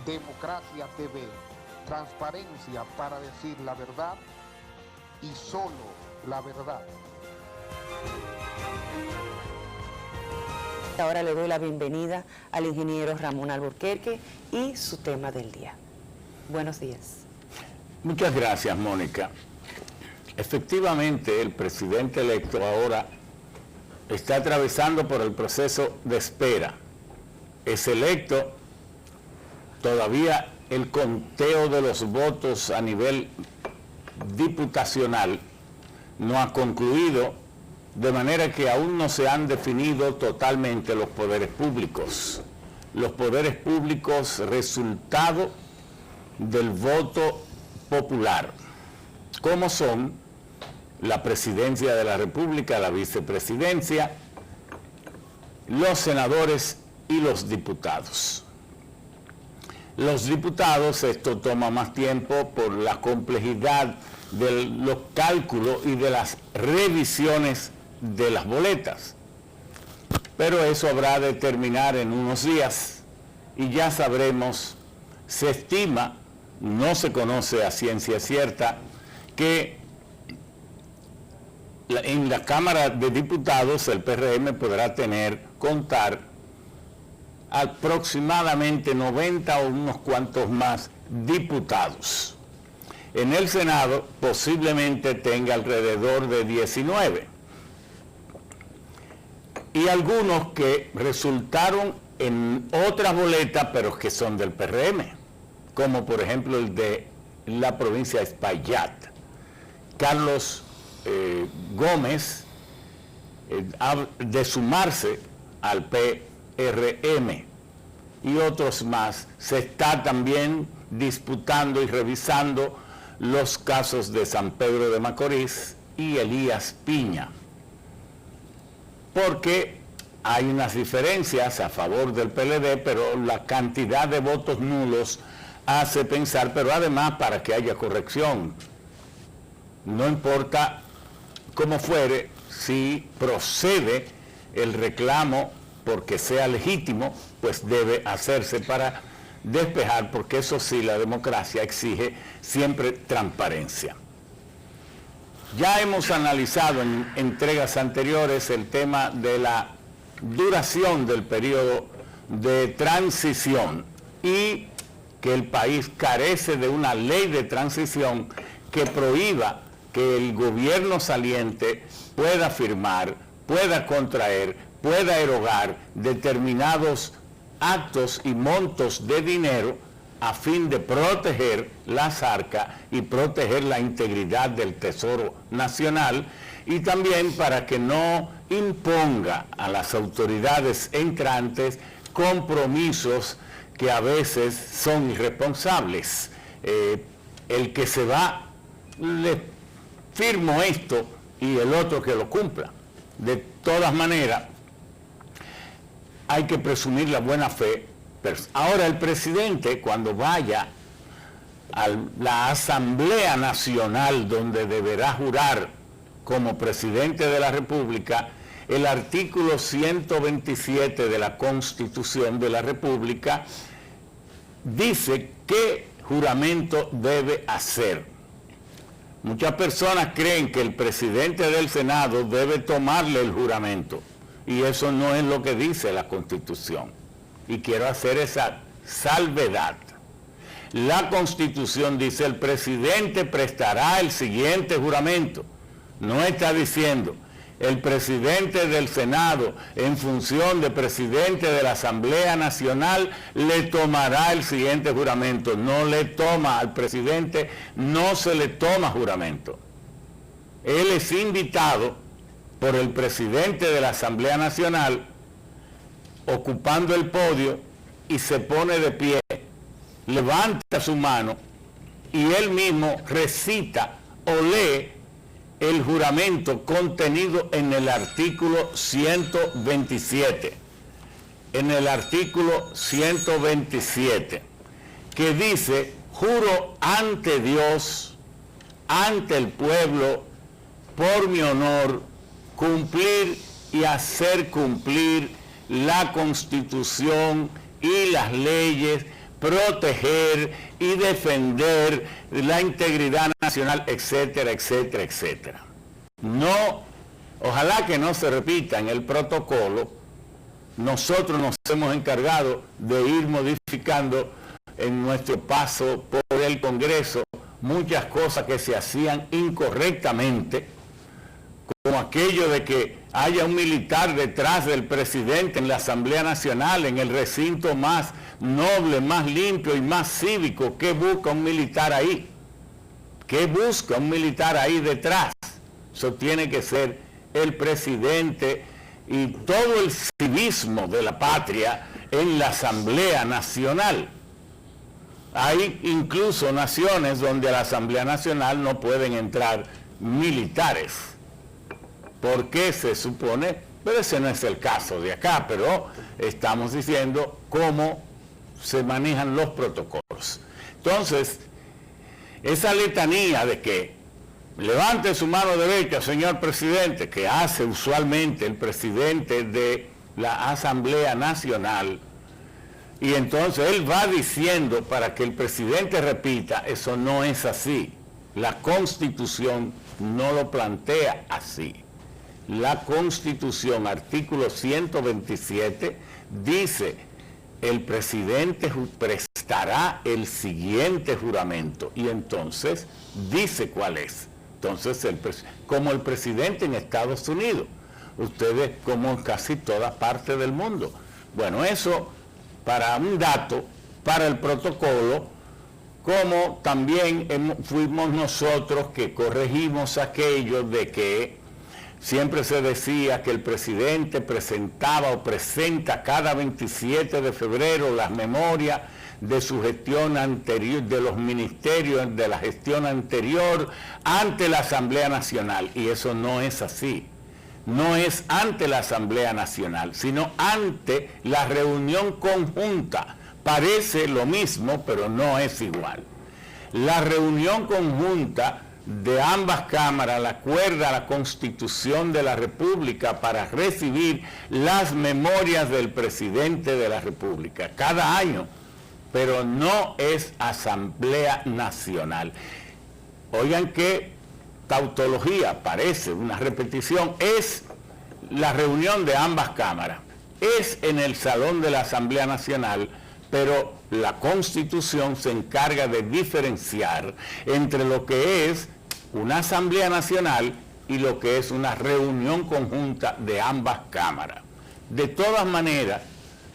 Democracia TV, transparencia para decir la verdad y solo la verdad. Ahora le doy la bienvenida al ingeniero Ramón Alburquerque y su tema del día. Buenos días. Muchas gracias, Mónica. Efectivamente, el presidente electo ahora está atravesando por el proceso de espera. Es electo, todavía el conteo de los votos a nivel diputacional no ha concluido, de manera que aún no se han definido totalmente los poderes públicos. Los poderes públicos resultado del voto popular, como son la presidencia de la República, la vicepresidencia, los senadores y los diputados. Los diputados, esto toma más tiempo por la complejidad de los cálculos y de las revisiones de las boletas. Pero eso habrá de terminar en unos días y ya sabremos, se estima, no se conoce a ciencia cierta, que en la Cámara de Diputados el PRM podrá contar aproximadamente 90 o unos cuantos más diputados. En el Senado posiblemente tenga alrededor de 19. Y algunos que resultaron en otras boletas, pero que son del PRM, como por ejemplo el de la provincia de Espaillat. Carlos Gómez, de sumarse al PRM, y otros más. Se está también disputando y revisando los casos de San Pedro de Macorís y Elías Piña, porque hay unas diferencias a favor del PLD, pero la cantidad de votos nulos hace pensar, pero además para que haya corrección, no importa cómo fuere, si procede el reclamo porque sea legítimo, pues debe hacerse para despejar, porque eso sí, la democracia exige siempre transparencia. Ya hemos analizado en entregas anteriores el tema de la duración del periodo de transición y que el país carece de una ley de transición que prohíba que el gobierno saliente pueda firmar, pueda contraer, pueda erogar determinados actos y montos de dinero a fin de proteger las arcas y proteger la integridad del Tesoro Nacional, y también para que no imponga a las autoridades entrantes compromisos que a veces son irresponsables. El que se va, le firmo esto y el otro que lo cumpla. De todas maneras, hay que presumir la buena fe. Ahora el presidente, cuando vaya a la Asamblea Nacional, donde deberá jurar como presidente de la República, el artículo 127 de la Constitución de la República dice qué juramento debe hacer. Muchas personas creen que el presidente del Senado debe tomarle el juramento, y eso no es lo que dice la Constitución. Y quiero hacer esa salvedad. La Constitución dice: el presidente prestará el siguiente juramento. No está diciendo: el presidente del Senado, en función de presidente de la Asamblea Nacional, le tomará el siguiente juramento. No le toma al presidente, no se le toma juramento. Él es invitado por el presidente de la Asamblea Nacional, ocupando el podio, y se pone de pie, levanta su mano y él mismo recita o lee el juramento contenido en el artículo 127. En el artículo 127, que dice: juro ante Dios, ante el pueblo, por mi honor, cumplir y hacer cumplir la Constitución y las leyes proteger y defender la integridad nacional, etcétera, etcétera, etcétera. No, ojalá que no se repita en el protocolo. Nosotros nos hemos encargado de ir modificando en nuestro paso por el Congreso muchas cosas que se hacían incorrectamente, como aquello de que haya un militar detrás del presidente en la Asamblea Nacional, en el recinto más noble, más limpio y más cívico. ¿Qué busca un militar ahí? ¿Qué busca un militar ahí detrás? Eso tiene que ser el presidente y todo el civismo de la patria en la Asamblea Nacional. Hay incluso naciones donde a la Asamblea Nacional no pueden entrar militares. ¿Por qué se supone? Pero ese no es el caso de acá, pero estamos diciendo cómo se manejan los protocolos. Entonces, esa letanía de que levante su mano derecha, señor presidente, que hace usualmente el presidente de la Asamblea Nacional, y entonces él va diciendo para que el presidente repita, eso no es así. La Constitución no lo plantea así. La Constitución, artículo 127, dice, el presidente prestará el siguiente juramento, y entonces dice cuál es. Entonces, como el presidente en Estados Unidos, ustedes como en casi toda parte del mundo. Bueno, eso para un dato, para el protocolo, como también fuimos nosotros que corregimos aquello de que siempre se decía que el presidente presentaba o presenta cada 27 de febrero las memorias de su gestión anterior, de los ministerios de la gestión anterior ante la Asamblea Nacional, y eso no es así. No es ante la Asamblea Nacional, sino ante la reunión conjunta. Parece lo mismo, pero no es igual. La reunión conjunta de ambas cámaras la acuerda la Constitución de la República para recibir las memorias del presidente de la República cada año, pero no es Asamblea Nacional. Oigan qué tautología, parece una repetición, es la reunión de ambas cámaras, es en el Salón de la Asamblea Nacional, pero la Constitución se encarga de diferenciar entre lo que es una Asamblea Nacional y lo que es una reunión conjunta de ambas cámaras. De todas maneras,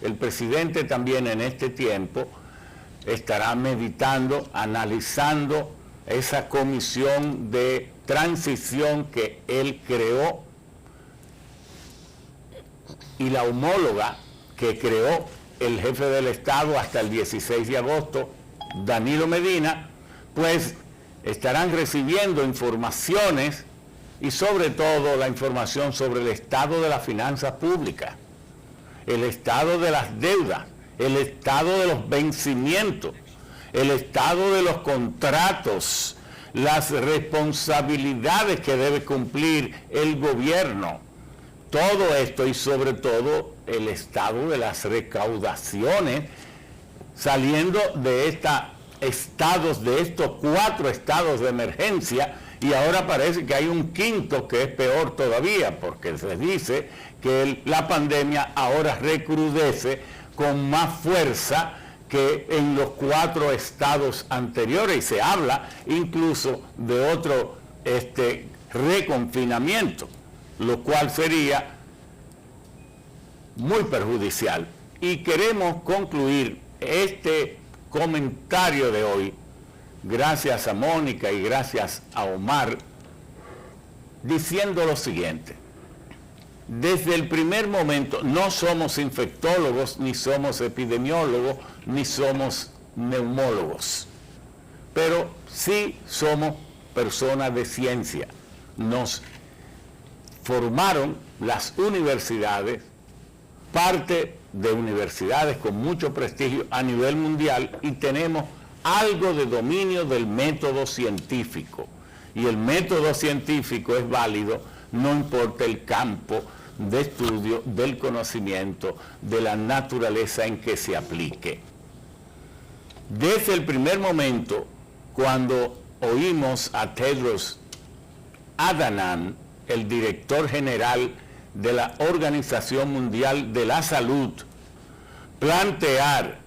el presidente también en este tiempo estará meditando, analizando esa comisión de transición que él creó y la homóloga que creó el jefe del Estado hasta el 16 de agosto, Danilo Medina, pues estarán recibiendo informaciones y sobre todo la información sobre el estado de las finanzas públicas, el estado de las deudas, el estado de los vencimientos, el estado de los contratos, las responsabilidades que debe cumplir el gobierno. Todo esto y sobre todo el estado de las recaudaciones saliendo de estos 4 estados de emergencia, y ahora parece que hay un quinto que es peor todavía, porque se dice que la pandemia ahora recrudece con más fuerza que en los 4 estados anteriores, y se habla incluso de otro reconfinamiento, lo cual sería muy perjudicial. Y queremos concluir este comentario de hoy, gracias a Mónica y gracias a Omar, diciendo lo siguiente. Desde el primer momento no somos infectólogos, ni somos epidemiólogos, ni somos neumólogos, pero sí somos personas de ciencia. Nos formaron las universidades, parte de universidades con mucho prestigio a nivel mundial, y tenemos algo de dominio del método científico. Y el método científico es válido, no importa el campo de estudio, del conocimiento, de la naturaleza en que se aplique. Desde el primer momento, cuando oímos a Tedros Adhanom, el director general de la Organización Mundial de la Salud, plantear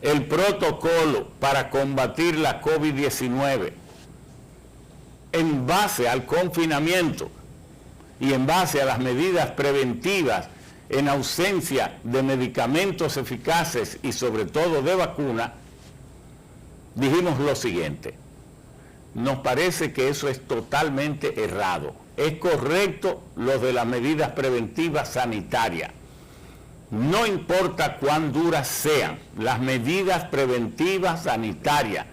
el protocolo para combatir la COVID-19 en base al confinamiento y en base a las medidas preventivas en ausencia de medicamentos eficaces y sobre todo de vacuna, dijimos lo siguiente: nos parece que eso es totalmente errado. Es correcto lo de las medidas preventivas sanitarias. No importa cuán duras sean, las medidas preventivas sanitarias,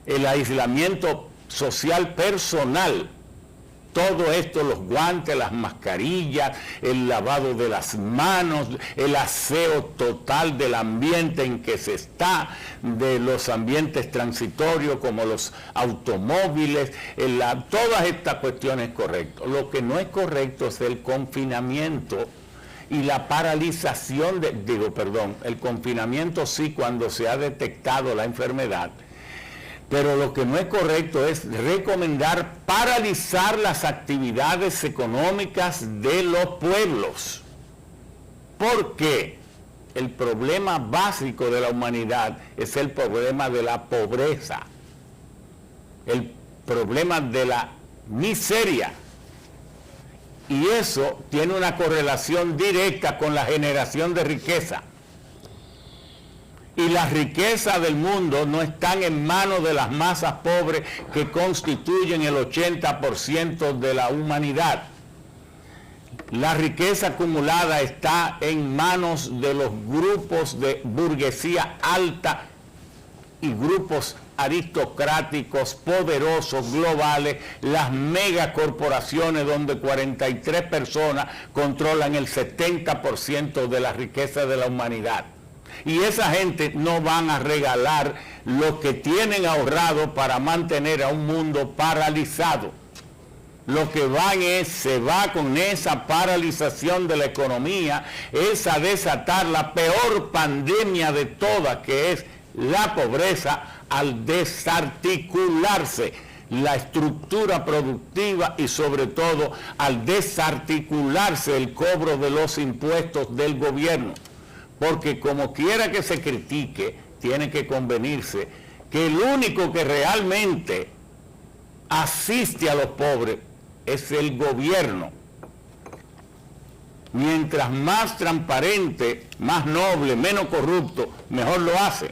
el aislamiento social personal, todo esto, los guantes, las mascarillas, el lavado de las manos, el aseo total del ambiente en que se está, de los ambientes transitorios como los automóviles, todas estas cuestiones correctas. Lo que no es correcto es el confinamiento y la paralización, el confinamiento sí cuando se ha detectado la enfermedad. Pero lo que no es correcto es recomendar paralizar las actividades económicas de los pueblos. Porque el problema básico de la humanidad es el problema de la pobreza, el problema de la miseria. Y eso tiene una correlación directa con la generación de riqueza. Y las riquezas del mundo no están en manos de las masas pobres que constituyen el 80% de la humanidad. La riqueza acumulada está en manos de los grupos de burguesía alta y grupos aristocráticos, poderosos, globales, las megacorporaciones donde 43 personas controlan el 70% de la riqueza de la humanidad. Y esa gente no van a regalar lo que tienen ahorrado para mantener a un mundo paralizado. Lo que se va con esa paralización de la economía, es a desatar la peor pandemia de todas, que es la pobreza, al desarticularse la estructura productiva y sobre todo al desarticularse el cobro de los impuestos del gobierno. Porque como quiera que se critique, tiene que convenirse que el único que realmente asiste a los pobres es el gobierno. Mientras más transparente, más noble, menos corrupto, mejor lo hace.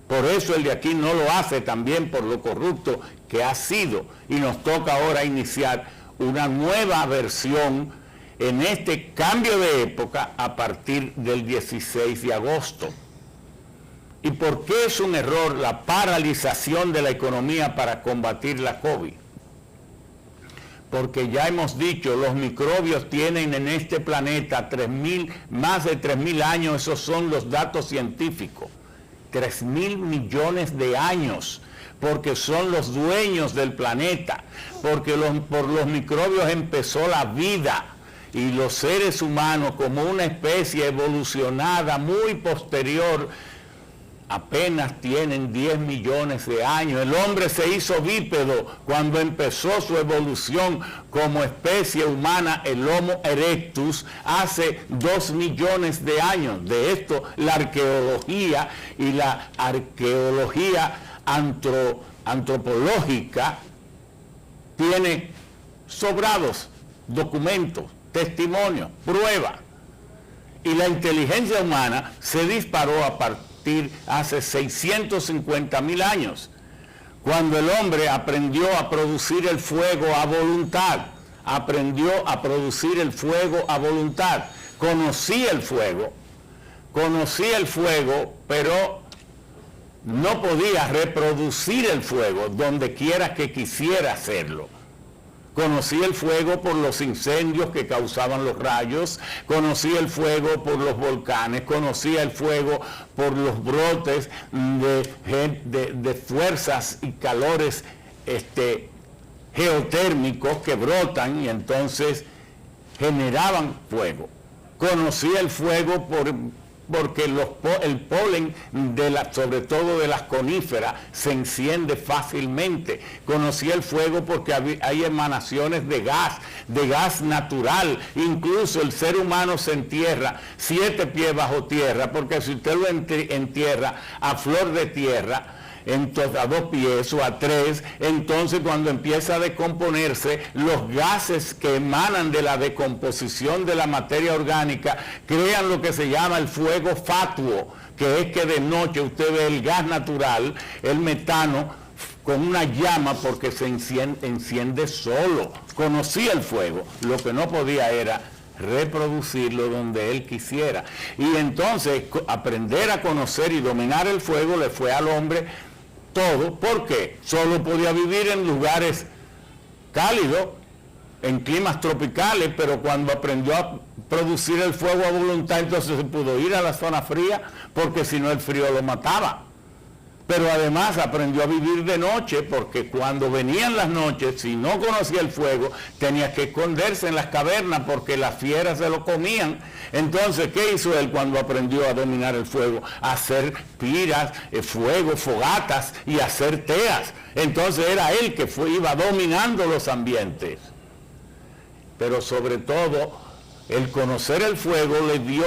Por eso el de aquí no lo hace también por lo corrupto que ha sido. Y nos toca ahora iniciar una nueva versión en este cambio de época a partir del 16 de agosto. ¿Y por qué es un error la paralización de la economía para combatir la COVID? Porque ya hemos dicho, los microbios tienen en este planeta más de 3.000 años, esos son los datos científicos, 3.000 millones de años, porque son los dueños del planeta, porque por los microbios empezó la vida. Y los seres humanos, como una especie evolucionada muy posterior, apenas tienen 10 millones de años. El hombre se hizo bípedo cuando empezó su evolución como especie humana, el Homo erectus, hace 2 millones de años. De esto, la arqueología y la arqueología antropológica tiene sobrados documentos, testimonios, pruebas. Y la inteligencia humana se disparó a partir hace 650.000 años, cuando el hombre aprendió a producir el fuego a voluntad, conocía el fuego, pero no podía reproducir el fuego donde quiera que quisiera hacerlo. Conocía el fuego por los incendios que causaban los rayos, conocía el fuego por los volcanes, conocía el fuego por los brotes de fuerzas y calores geotérmicos que brotan y entonces generaban fuego. Conocía el fuego por porque el polen, sobre todo de las coníferas, se enciende fácilmente. Conocí el fuego porque hay emanaciones de gas natural. Incluso el ser humano se entierra 7 pies bajo tierra, porque si usted lo entierra a flor de tierra, entonces a 2 pies o a 3, entonces cuando empieza a descomponerse, los gases que emanan de la decomposición de la materia orgánica crean lo que se llama el fuego fatuo, que es que de noche usted ve el gas natural, el metano, con una llama porque se enciende solo. Conocía el fuego, lo que no podía era reproducirlo donde él quisiera. Y entonces aprender a conocer y dominar el fuego le fue al hombre todo, porque solo podía vivir en lugares cálidos, en climas tropicales, pero cuando aprendió a producir el fuego a voluntad, entonces se pudo ir a la zona fría, porque si no el frío lo mataba. Pero además aprendió a vivir de noche, porque cuando venían las noches, si no conocía el fuego, tenía que esconderse en las cavernas porque las fieras se lo comían. Entonces, ¿qué hizo él cuando aprendió a dominar el fuego? Hacer piras, fuego, fogatas y hacer teas. Entonces era él que iba dominando los ambientes. Pero sobre todo, el conocer el fuego le dio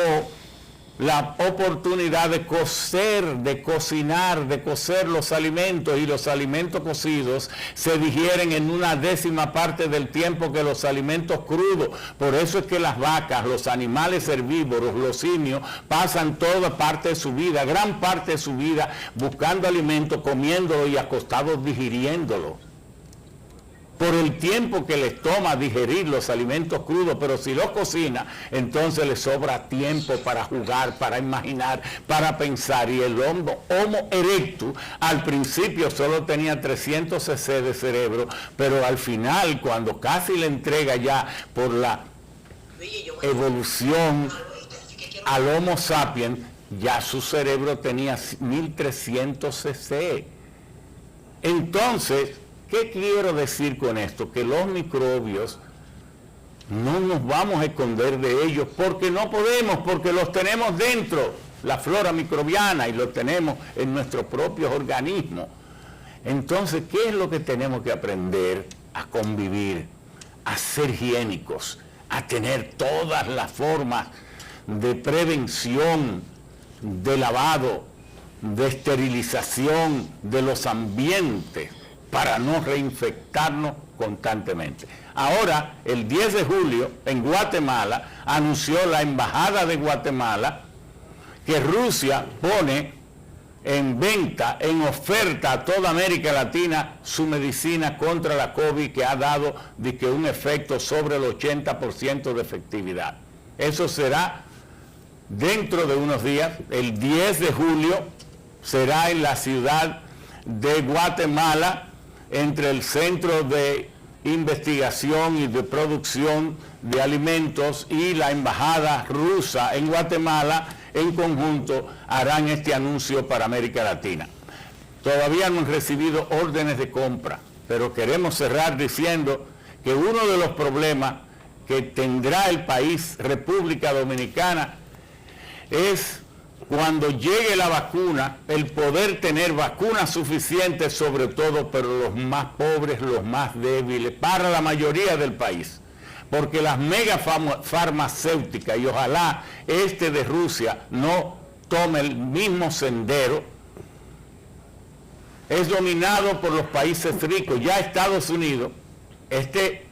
la oportunidad de cocer, de cocinar, de cocer los alimentos, y los alimentos cocidos se digieren en 1/10 parte del tiempo que los alimentos crudos. Por eso es que las vacas, los animales herbívoros, los simios, pasan toda parte de su vida, gran parte de su vida, buscando alimento, comiéndolo y acostados digiriéndolo, por el tiempo que les toma digerir los alimentos crudos. Pero si los cocina, entonces les sobra tiempo para jugar, para imaginar, para pensar. Y el Homo erectus al principio solo tenía 300 cc de cerebro, pero al final, cuando casi le entrega ya por la evolución al Homo sapiens, ya su cerebro tenía 1300 cc. Entonces, ¿qué quiero decir con esto? Que los microbios no nos vamos a esconder de ellos porque no podemos, porque los tenemos dentro, la flora microbiana, y los tenemos en nuestros propios organismos. Entonces, ¿qué es lo que tenemos que aprender? A convivir, a ser higiénicos, a tener todas las formas de prevención, de lavado, de esterilización de los ambientes, para no reinfectarnos constantemente. Ahora, el 10 de julio, en Guatemala, anunció la Embajada de Guatemala que Rusia pone en venta, en oferta a toda América Latina, su medicina contra la COVID, que ha dado un efecto sobre el 80% de efectividad. Eso será dentro de unos días, el 10 de julio, será en la ciudad de Guatemala, entre el Centro de Investigación y de Producción de Alimentos y la Embajada Rusa en Guatemala, en conjunto harán este anuncio para América Latina. Todavía no han recibido órdenes de compra, pero queremos cerrar diciendo que uno de los problemas que tendrá el país, República Dominicana, es cuando llegue la vacuna, el poder tener vacunas suficientes, sobre todo para los más pobres, los más débiles, para la mayoría del país. Porque las mega farmacéuticas, y ojalá de Rusia no tome el mismo sendero, es dominado por los países ricos. Ya Estados Unidos, este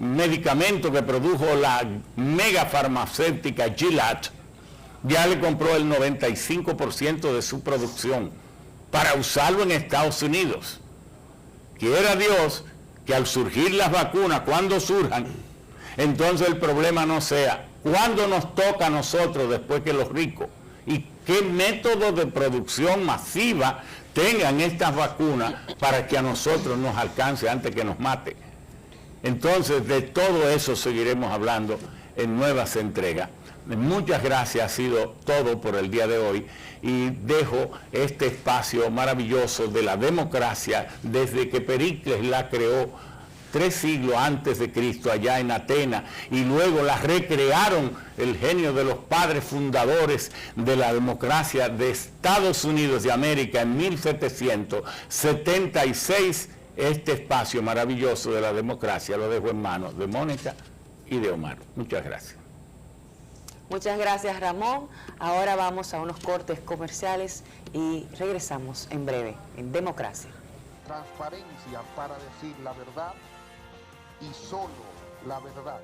medicamento que produjo la mega farmacéutica Gilead, ya le compró el 95% de su producción para usarlo en Estados Unidos. Quiera Dios que al surgir las vacunas, cuando surjan, entonces el problema no sea cuándo nos toca a nosotros después que los ricos, y qué método de producción masiva tengan estas vacunas para que a nosotros nos alcance antes que nos mate. Entonces, de todo eso seguiremos hablando en nuevas entregas. Muchas gracias, ha sido todo por el día de hoy, y dejo este espacio maravilloso de la democracia desde que Pericles la creó 3 siglos antes de Cristo allá en Atenas, y luego la recrearon el genio de los padres fundadores de la democracia de Estados Unidos de América en 1776. Este espacio maravilloso de la democracia lo dejo en manos de Mónica y de Omar. Muchas gracias. Muchas gracias, Ramón. Ahora vamos a unos cortes comerciales y regresamos en breve en Democracia. Transparencia para decir la verdad y solo la verdad.